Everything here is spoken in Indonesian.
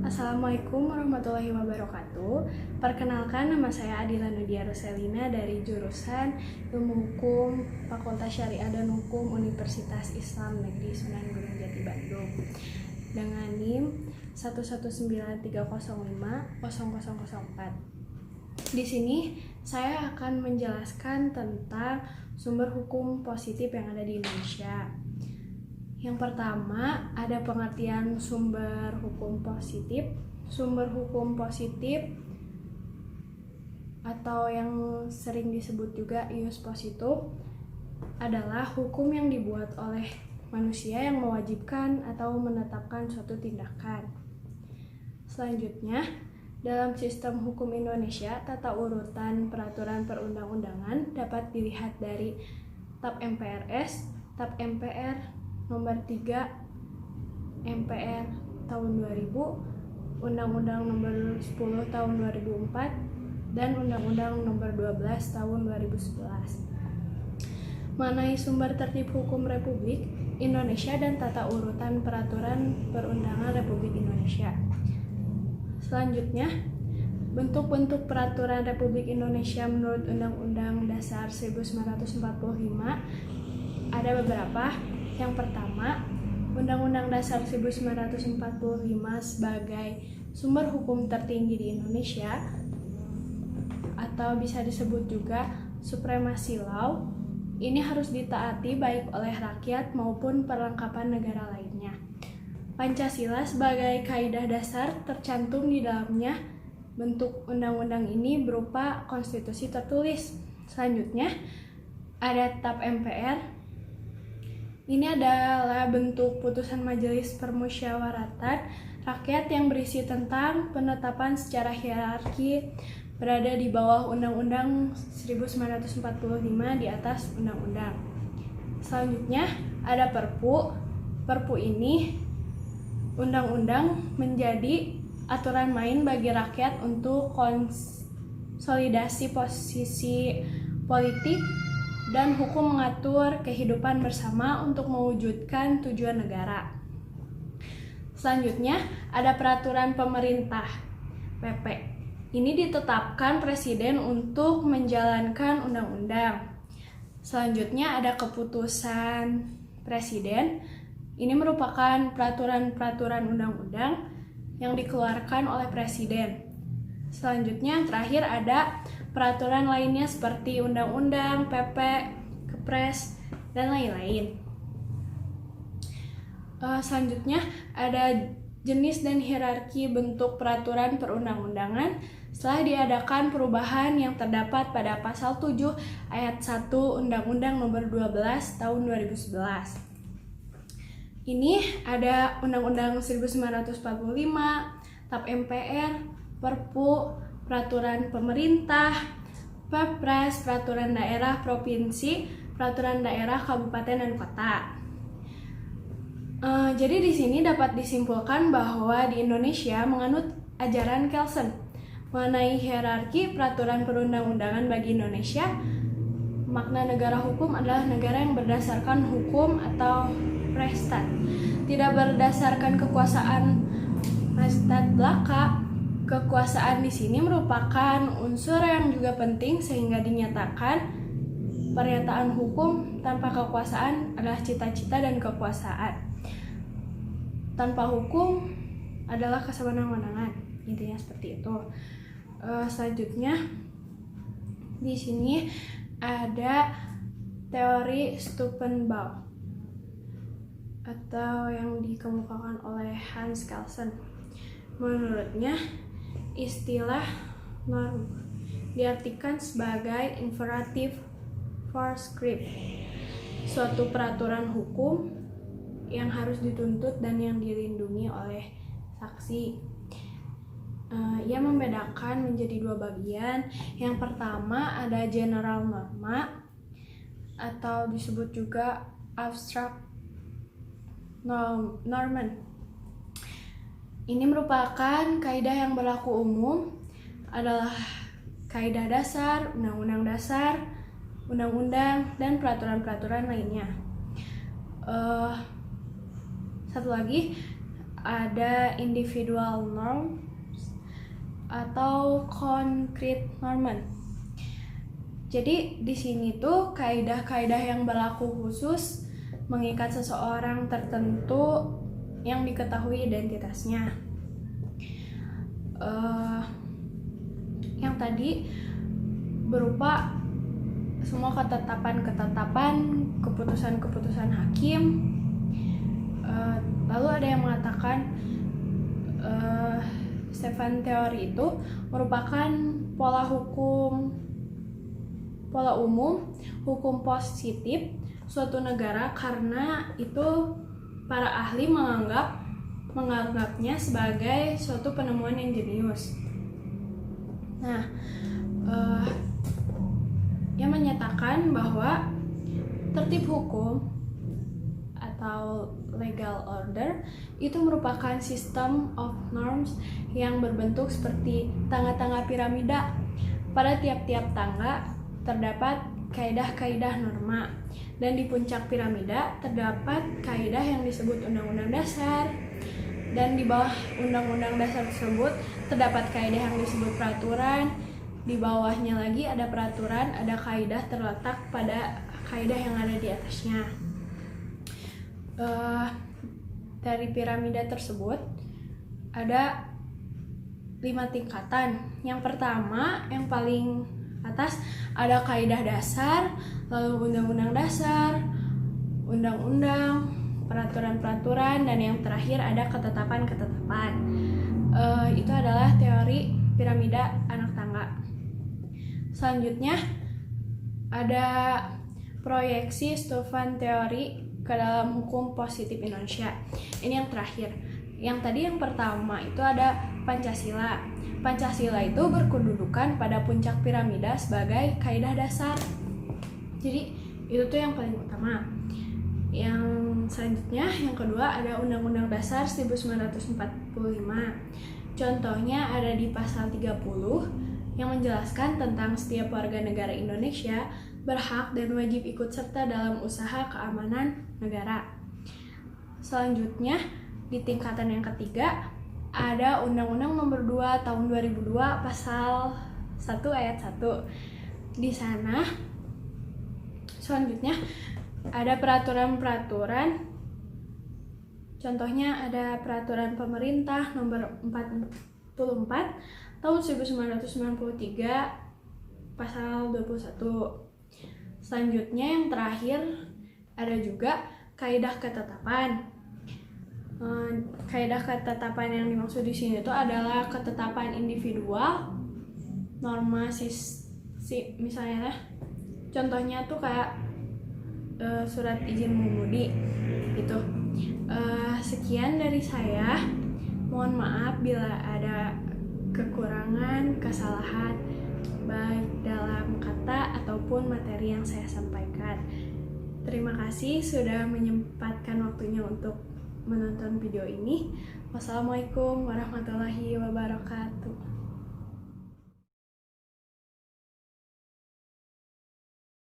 Assalamualaikum warahmatullahi wabarakatuh. Perkenalkan, nama saya Adila Nudia Roselina dari jurusan Ilmu Hukum Fakultas Syariah dan Hukum Universitas Islam Negeri Sunan Gunung Jati Bandung dengan NIM 11930500004. Di sini saya akan menjelaskan tentang sumber hukum positif yang ada di Indonesia. Yang pertama, ada pengertian sumber hukum positif. Sumber hukum positif atau yang sering disebut juga ius positum adalah hukum yang dibuat oleh manusia yang mewajibkan atau menetapkan suatu tindakan. Selanjutnya, dalam sistem hukum Indonesia, tata urutan peraturan perundang-undangan dapat dilihat dari TAP MPRS, TAP MPR Nomor 3 MPR tahun 2000, Undang-Undang Nomor 10 tahun 2004, dan Undang-Undang Nomor 12 tahun 2011. Mengenai sumber tertib hukum Republik Indonesia dan tata urutan peraturan perundangan Republik Indonesia. Selanjutnya, bentuk-bentuk peraturan Republik Indonesia menurut Undang-Undang Dasar 1945 ada beberapa. Yang pertama, Undang-Undang Dasar 1945 sebagai sumber hukum tertinggi di Indonesia atau bisa disebut juga supremacy law. Ini harus ditaati baik oleh rakyat maupun perlengkapan negara lainnya. Pancasila sebagai kaidah dasar tercantum di dalamnya. Bentuk undang-undang ini berupa konstitusi tertulis. Selanjutnya, ada TAP MPR. Ini adalah bentuk putusan Majelis Permusyawaratan Rakyat yang berisi tentang penetapan secara hierarki berada di bawah Undang-Undang 1945 di atas Undang-Undang. Selanjutnya ada Perpu. Perpu ini undang-undang menjadi aturan main bagi rakyat untuk konsolidasi posisi politik dan hukum mengatur kehidupan bersama untuk mewujudkan tujuan negara. Selanjutnya, ada peraturan pemerintah (PP). Ini ditetapkan Presiden untuk menjalankan undang-undang. Selanjutnya, ada keputusan Presiden. Ini merupakan peraturan-peraturan undang-undang yang dikeluarkan oleh Presiden. Selanjutnya, terakhir ada peraturan lainnya seperti undang-undang, PP, Kepres, dan lain-lain. Selanjutnya ada jenis dan hierarki bentuk peraturan perundang-undangan setelah diadakan perubahan yang terdapat pada pasal 7 ayat 1 Undang-Undang Nomor 12 tahun 2011. Ini ada Undang-Undang 1945, TAP MPR, Perpu, peraturan pemerintah, Perpres, peraturan daerah provinsi, peraturan daerah kabupaten dan kota. Jadi di sini dapat disimpulkan bahwa di Indonesia menganut ajaran Kelsen mengenai hierarki peraturan perundang-undangan bagi Indonesia. Makna negara hukum adalah negara yang berdasarkan hukum atau Freistaat, tidak berdasarkan kekuasaan Majelis belaka. Kekuasaan di sini merupakan unsur yang juga penting sehingga dinyatakan pernyataan hukum tanpa kekuasaan adalah cita-cita dan kekuasaan. Tanpa hukum adalah kesewenang-wenangan. Intinya seperti itu. Selanjutnya di sini ada teori Steupenbach atau yang dikemukakan oleh Hans Kelsen. Menurutnya, istilah norm diartikan sebagai imperative prescript, suatu peraturan hukum yang harus dituntut dan yang dilindungi oleh saksi. Ia membedakan menjadi dua bagian. Yang pertama ada general norma atau disebut juga abstract normen. Ini merupakan kaidah yang berlaku umum, adalah kaidah dasar, undang-undang dasar, undang-undang, dan peraturan-peraturan lainnya. Satu lagi, ada individual norms atau concrete norms. Jadi di sini tuh kaidah-kaidah yang berlaku khusus mengikat seseorang tertentu yang diketahui identitasnya. Yang tadi berupa semua ketetapan-ketetapan, keputusan-keputusan hakim. Lalu ada yang mengatakan Stefan teori itu merupakan pola umum hukum positif suatu negara karena itu para ahli menganggapnya sebagai suatu penemuan yang jenius. Nah, yang menyatakan bahwa tertib hukum atau legal order itu merupakan system of norms yang berbentuk seperti tangga-tangga piramida. Pada tiap-tiap tangga terdapat kaidah-kaidah norma, dan di puncak piramida terdapat kaidah yang disebut undang-undang dasar, dan di bawah undang-undang dasar tersebut terdapat kaidah yang disebut peraturan. Di bawahnya lagi ada peraturan, ada kaidah terletak pada kaidah yang ada di atasnya. Dari piramida tersebut ada 5 tingkatan. Yang pertama, yang paling atas ada kaidah dasar, lalu undang-undang dasar, undang-undang, peraturan-peraturan, dan yang terakhir ada ketetapan-ketetapan. Itu adalah teori piramida anak tangga. Selanjutnya ada proyeksi Stefan teori ke dalam hukum positif Indonesia. Ini yang terakhir. Yang tadi yang pertama itu ada Pancasila. Pancasila itu berkedudukan pada puncak piramida sebagai kaidah dasar. Jadi itu tuh yang paling utama. Yang selanjutnya, yang kedua ada Undang-Undang Dasar 1945. Contohnya ada di pasal 30 yang menjelaskan tentang setiap warga negara Indonesia berhak dan wajib ikut serta dalam usaha keamanan negara. Selanjutnya, di tingkatan yang ketiga ada Undang-Undang Nomor 2 Tahun 2002 Pasal 1 Ayat 1. Di sana selanjutnya ada peraturan-peraturan. Contohnya ada Peraturan Pemerintah Nomor 44 Tahun 1993 Pasal 21. Selanjutnya yang terakhir ada juga kaidah ketetapan. Kaidah ketetapan yang dimaksud di sini itu adalah ketetapan individual, norma misalnya contohnya tuh kayak surat izin mengemudi gitu. Sekian dari saya. Mohon maaf bila ada kekurangan, kesalahan baik dalam kata ataupun materi yang saya sampaikan. Terima kasih sudah menyempatkan waktunya untuk menonton video ini. Wassalamualaikum warahmatullahi wabarakatuh.